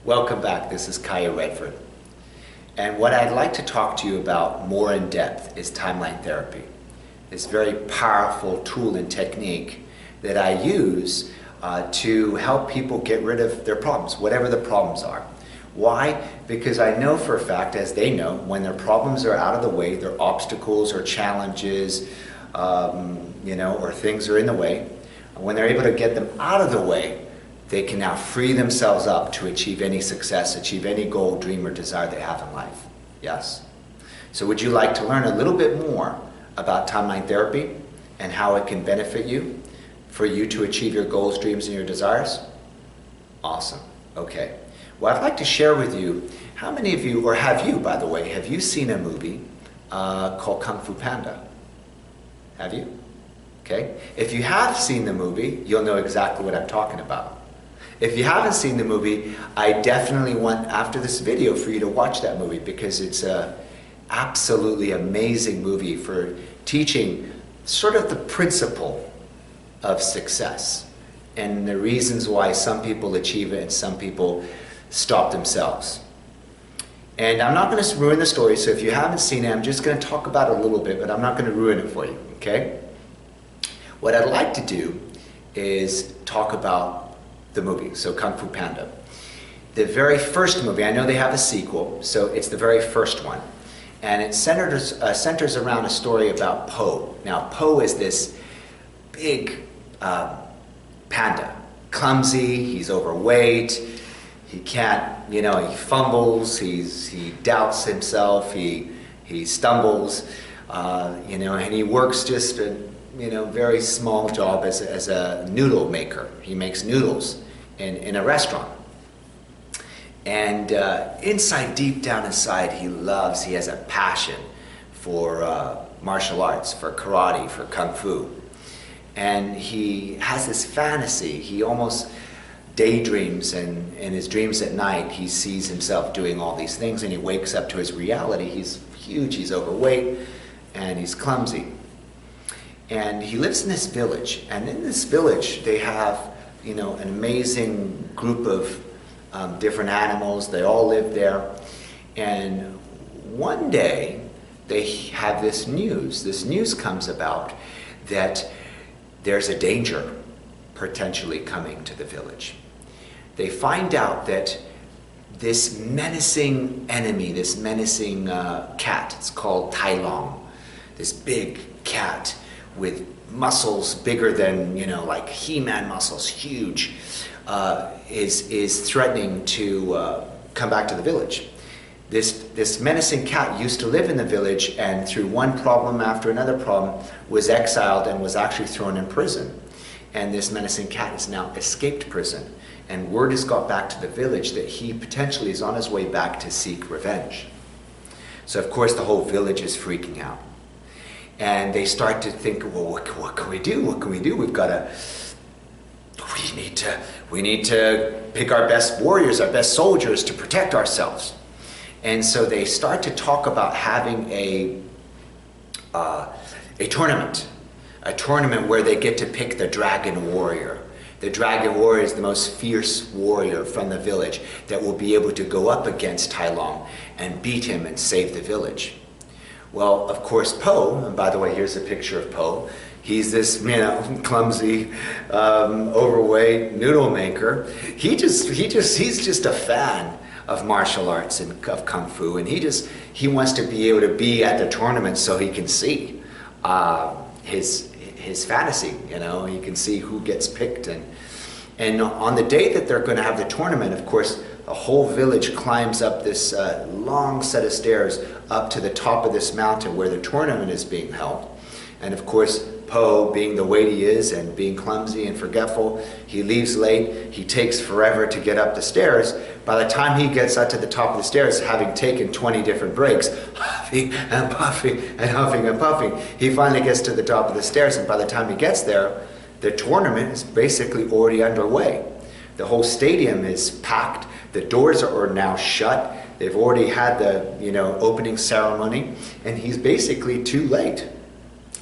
Welcome back. This is Kaya Redford. And what I'd like to talk to you about more in depth is timeline therapy. This very powerful tool and technique that I use to help people get rid of their problems, whatever the problems are. Why? Because I know for a fact, as they know, when their problems are out of the way, their obstacles or challenges, or things are in the way, when they're able to get them out of the way, they can now free themselves up to achieve any success, achieve any goal, dream, or desire they have in life. Yes? So would you like to learn a little bit more about timeline therapy and how it can benefit you for you to achieve your goals, dreams, and your desires? Awesome. Okay. Well, I'd like to share with you, how many of you, or have you, by the way, have you seen a movie called Kung Fu Panda? Have you? Okay. If you have seen the movie, you'll know exactly what I'm talking about. If you haven't seen the movie, I definitely want, after this video, for you to watch that movie because it's an absolutely amazing movie for teaching sort of the principle of success and the reasons why some people achieve it and some people stop themselves. And I'm not going to ruin the story, so if you haven't seen it, I'm just going to talk about it a little bit, but I'm not going to ruin it for you, okay? What I'd like to do is talk about the movie, so Kung Fu Panda. The very first movie, I know they have a sequel, so it's the very first one. And it centers around a story about Po. Now, Po is this big panda. Clumsy, he's overweight, he can't, he fumbles, he doubts himself, he stumbles, and he works just a very small job as a noodle maker. He makes noodles in a restaurant. And deep down inside, he has a passion for martial arts, for karate, for kung fu. And he has this fantasy. He almost daydreams, and in his dreams at night, he sees himself doing all these things, and he wakes up to his reality. He's huge, he's overweight, and he's clumsy. And he lives in this village, and in this village they have, an amazing group of different animals. They all live there. And one day they have this news. This news comes about that there's a danger potentially coming to the village. They find out that this menacing enemy, this menacing cat, it's called Tai Long, this big cat with muscles bigger than, like He-Man muscles, huge, is threatening to come back to the village. This menacing cat used to live in the village, and through one problem after another problem was exiled and was actually thrown in prison. And this menacing cat has now escaped prison, and word has got back to the village that he potentially is on his way back to seek revenge. So of course the whole village is freaking out. And they start to think, well, what can we do? What can we do? We need to pick our best warriors, our best soldiers to protect ourselves. And so they start to talk about having a tournament where they get to pick the dragon warrior. The dragon warrior is the most fierce warrior from the village that will be able to go up against Tai Long and beat him and save the village. Well, of course, Po, and by the way, here's a picture of Po. He's this, clumsy, overweight noodle maker. He's just a fan of martial arts and of kung fu, and he wants to be able to be at the tournament so he can see his fantasy. He can see who gets picked, and on the day that they're going to have the tournament, of course, the whole village climbs up this long set of stairs up to the top of this mountain where the tournament is being held. And of course, Po, being the weight he is and being clumsy and forgetful, he leaves late. He takes forever to get up the stairs. By the time he gets up to the top of the stairs, having taken 20 different breaks, huffing and puffing and huffing and puffing, he finally gets to the top of the stairs, and by the time he gets there, the tournament is basically already underway. The whole stadium is packed. The doors are now shut. They've already had the opening ceremony, and he's basically too late.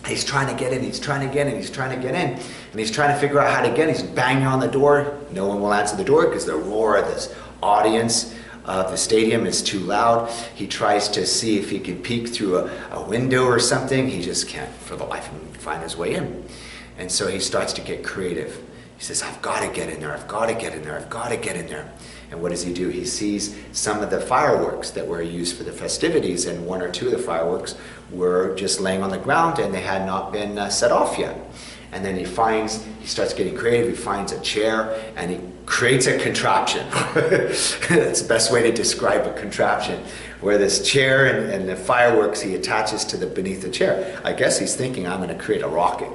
He's trying to get in, he's trying to get in, he's trying to get in, and he's trying to figure out how to get in. He's banging on the door. No one will answer the door because the roar of this audience of the stadium is too loud. He tries to see if he can peek through a window or something. He just can't for the life of him find his way in. And so he starts to get creative. He says, I've got to get in there, I've got to get in there, I've got to get in there. And what does he do? He sees some of the fireworks that were used for the festivities, and one or two of the fireworks were just laying on the ground and they had not been set off yet. And then he starts getting creative, he finds a chair and he creates a contraption. That's the best way to describe a contraption, where this chair and the fireworks he attaches to beneath the chair. I guess he's thinking, I'm going to create a rocket.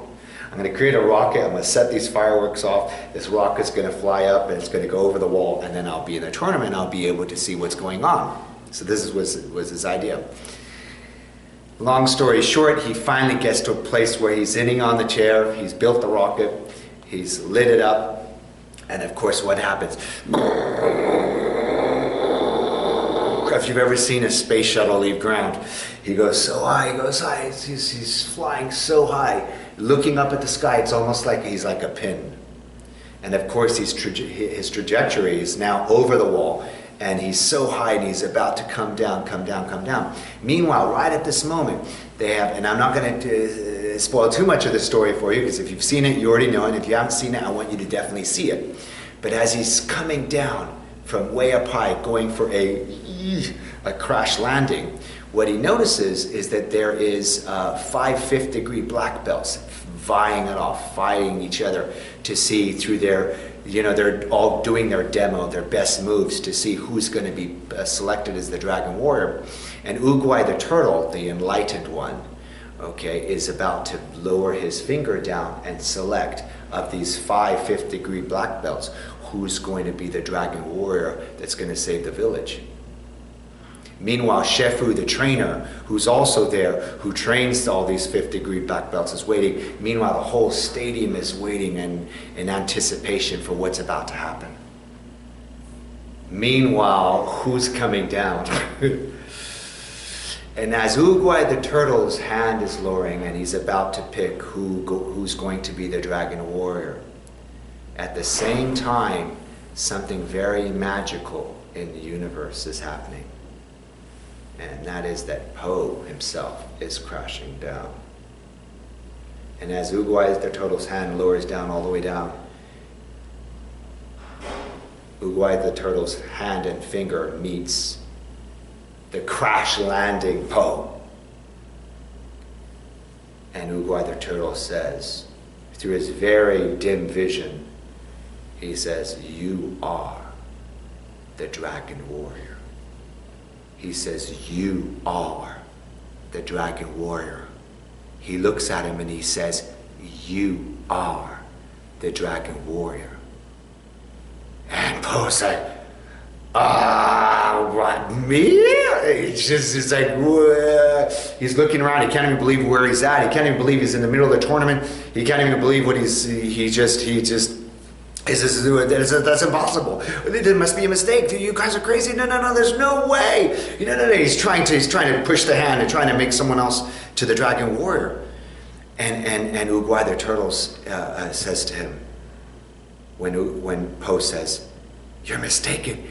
I'm going to create a rocket, I'm going to set these fireworks off, this rocket's going to fly up and it's going to go over the wall, and then I'll be in the tournament, I'll be able to see what's going on. So this was his idea. Long story short, he finally gets to a place where he's sitting on the chair, he's built the rocket, he's lit it up, and of course what happens? If you've ever seen a space shuttle leave ground, he goes so high, he's flying so high, looking up at the sky, it's almost like he's like a pin. And of course his trajectory is now over the wall, and he's so high and he's about to come down. Meanwhile, right at this moment, they have, and I'm not going to spoil too much of the story for you, because if you've seen it, you already know, and if you haven't seen it, I want you to definitely see it. But as he's coming down from way up high, going for a crash landing, what he notices is that there is 5 fifth-degree black belts fighting each other to see through their, they're all doing their demo, their best moves to see who's going to be selected as the Dragon Warrior. And Uguay the turtle, the enlightened one, okay, is about to lower his finger down and select of these 5 fifth-degree black belts who's going to be the Dragon Warrior that's going to save the village. Meanwhile, Shefu, the trainer, who's also there, who trains all these 5th-degree black belts, is waiting. Meanwhile, the whole stadium is waiting in anticipation for what's about to happen. Meanwhile, who's coming down? And as Uguay the turtle's hand is lowering and he's about to pick who's going to be the Dragon Warrior, at the same time, something very magical in the universe is happening. And that is that Po himself is crashing down. And as Uguay the turtle's hand lowers down all the way down, Uguay the turtle's hand and finger meets the crash landing Po. And Uguay the turtle says, through his very dim vision, he says, "You are the Dragon Warrior." He says, "You are the Dragon Warrior." He looks at him and he says, "You are the Dragon Warrior." And Poe's like, what, me? It's like, he's looking around. He can't even believe where he's at. He can't even believe he's in the middle of the tournament. He can't even believe what that's impossible. There must be a mistake. You guys are crazy. No, there's no way. No. He's trying to push the hand and trying to make someone else to the Dragon Warrior. And Uguay the turtle says to him, when Po says, "You're mistaken.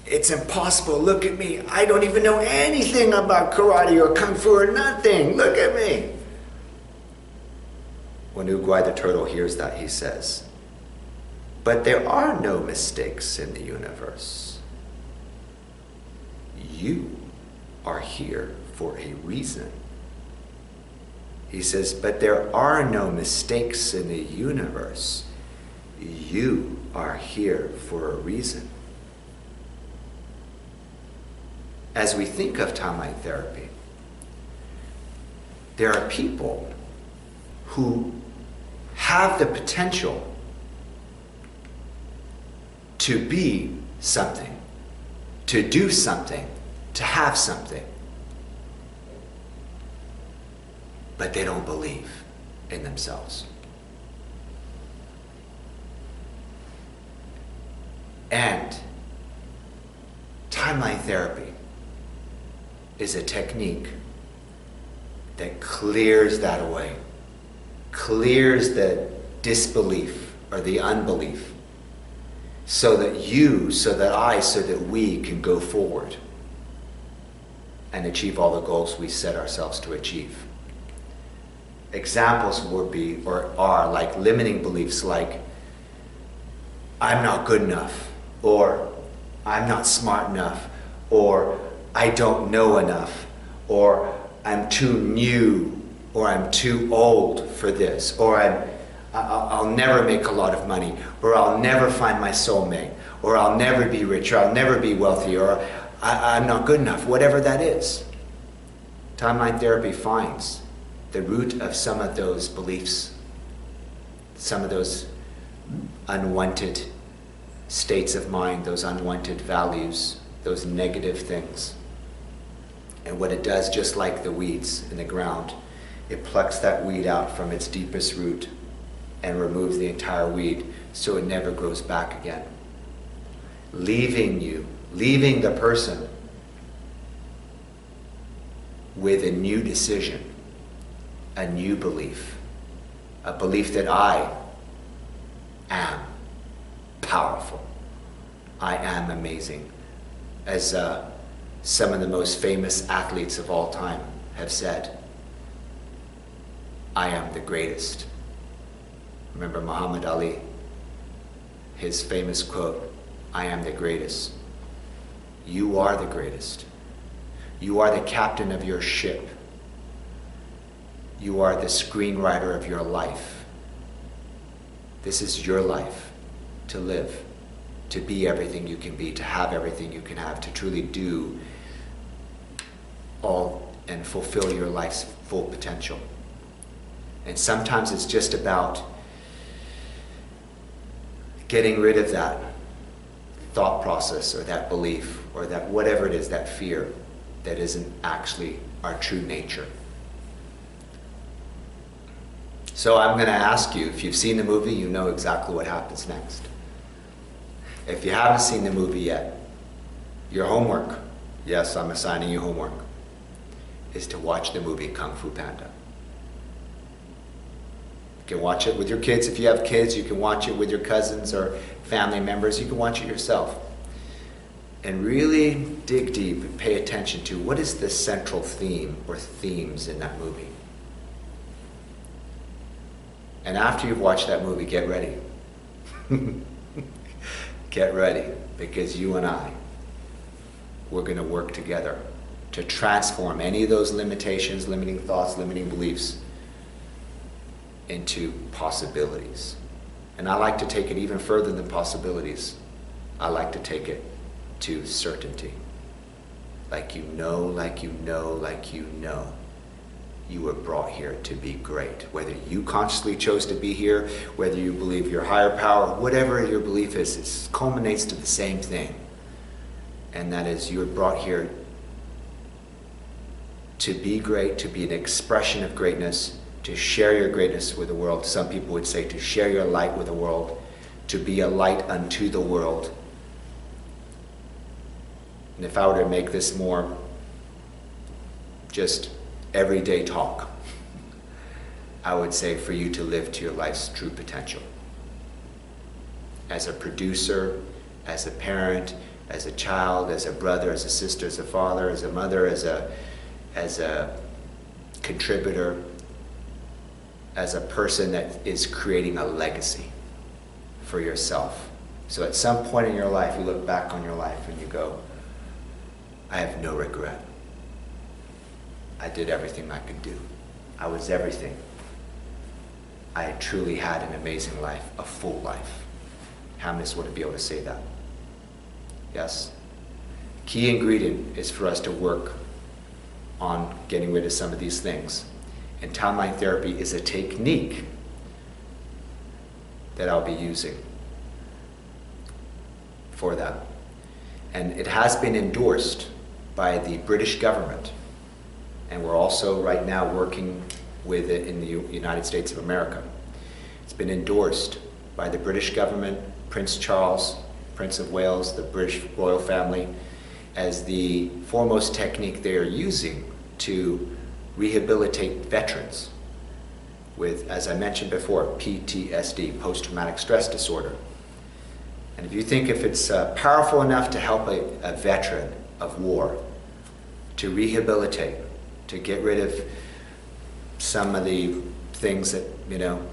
It's impossible. Look at me. I don't even know anything about karate or kung fu or nothing. Look at me." When Uguay the turtle hears that, he says, "But there are no mistakes in the universe. You are here for a reason." He says, "But there are no mistakes in the universe. You are here for a reason." As we think of timeline therapy, there are people who have the potential to be something, to do something, to have something, but they don't believe in themselves. And timeline therapy is a technique that clears that away, clears the disbelief or the unbelief, so that you, so that I, so that we can go forward and achieve all the goals we set ourselves to achieve. Examples would be, or are, like limiting beliefs like, I'm not good enough, or I'm not smart enough, or I don't know enough, or I'm too new, or I'm too old for this, or I'll never make a lot of money, or I'll never find my soulmate, or I'll never be rich, or I'll never be wealthy, or I'm not good enough, whatever that is. Timeline therapy finds the root of some of those beliefs, some of those unwanted states of mind, those unwanted values, those negative things. And what it does, just like the weeds in the ground, it plucks that weed out from its deepest root and removes the entire weed so it never grows back again. Leaving the person with a new decision, a new belief, a belief that I am powerful, I am amazing. As some of the most famous athletes of all time have said, I am the greatest. Remember Muhammad Ali, his famous quote, I am the greatest. You are the greatest. You are the captain of your ship. You are the screenwriter of your life. This is your life to live, to be everything you can be, to have everything you can have, to truly do all and fulfill your life's full potential. And sometimes it's just about getting rid of that thought process or that belief or that whatever it is, that fear that isn't actually our true nature. So I'm going to ask you, if you've seen the movie, you know exactly what happens next. If you haven't seen the movie yet, your homework, yes, I'm assigning you homework, is to watch the movie Kung Fu Panda. You can watch it with your kids. If you have kids, you can watch it with your cousins or family members. You can watch it yourself. And really dig deep and pay attention to what is the central theme or themes in that movie. And after you've watched that movie, get ready. Get ready, because you and I, we're going to work together to transform any of those limitations, limiting thoughts, limiting beliefs into possibilities. And I like to take it even further than possibilities. I like to take it to certainty. Like you know, like you know, like you know. You were brought here to be great. Whether you consciously chose to be here, whether you believe your higher power, whatever your belief is, it culminates to the same thing. And that is, you were brought here to be great, to be an expression of greatness, to share your greatness with the world. Some people would say to share your light with the world, to be a light unto the world. And if I were to make this more just everyday talk, I would say for you to live to your life's true potential. As a producer, as a parent, as a child, as a brother, as a sister, as a father, as a mother, as a contributor, as a person that is creating a legacy for yourself. So at some point in your life, you look back on your life and you go, I have no regret. I did everything I could do. I was everything. I truly had an amazing life, a full life. How many of us would be able to say that? Yes? Key ingredient is for us to work on getting rid of some of these things. And timeline therapy is a technique that I'll be using for that. And it has been endorsed by the British government. And we're also right now working with it in the United States of America. It's been endorsed by the British government, Prince Charles, Prince of Wales, the British royal family, as the foremost technique they are using to rehabilitate veterans with, as I mentioned before, PTSD, post-traumatic stress disorder. And if you think if it's powerful enough to help a veteran of war to rehabilitate, to get rid of some of the things that, you know,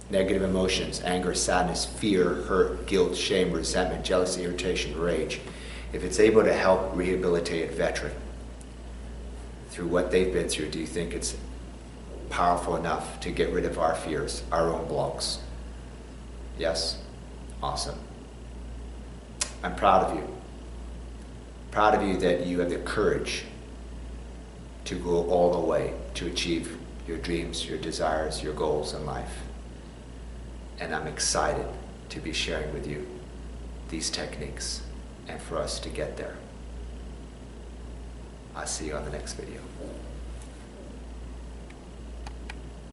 negative emotions, anger, sadness, fear, hurt, guilt, shame, resentment, jealousy, irritation, rage, if it's able to help rehabilitate a veteran through what they've been through, do you think it's powerful enough to get rid of our fears, our own blocks? Yes? Awesome. I'm proud of you. Proud of you that you have the courage to go all the way to achieve your dreams, your desires, your goals in life. And I'm excited to be sharing with you these techniques and for us to get there. I'll see you on the next video.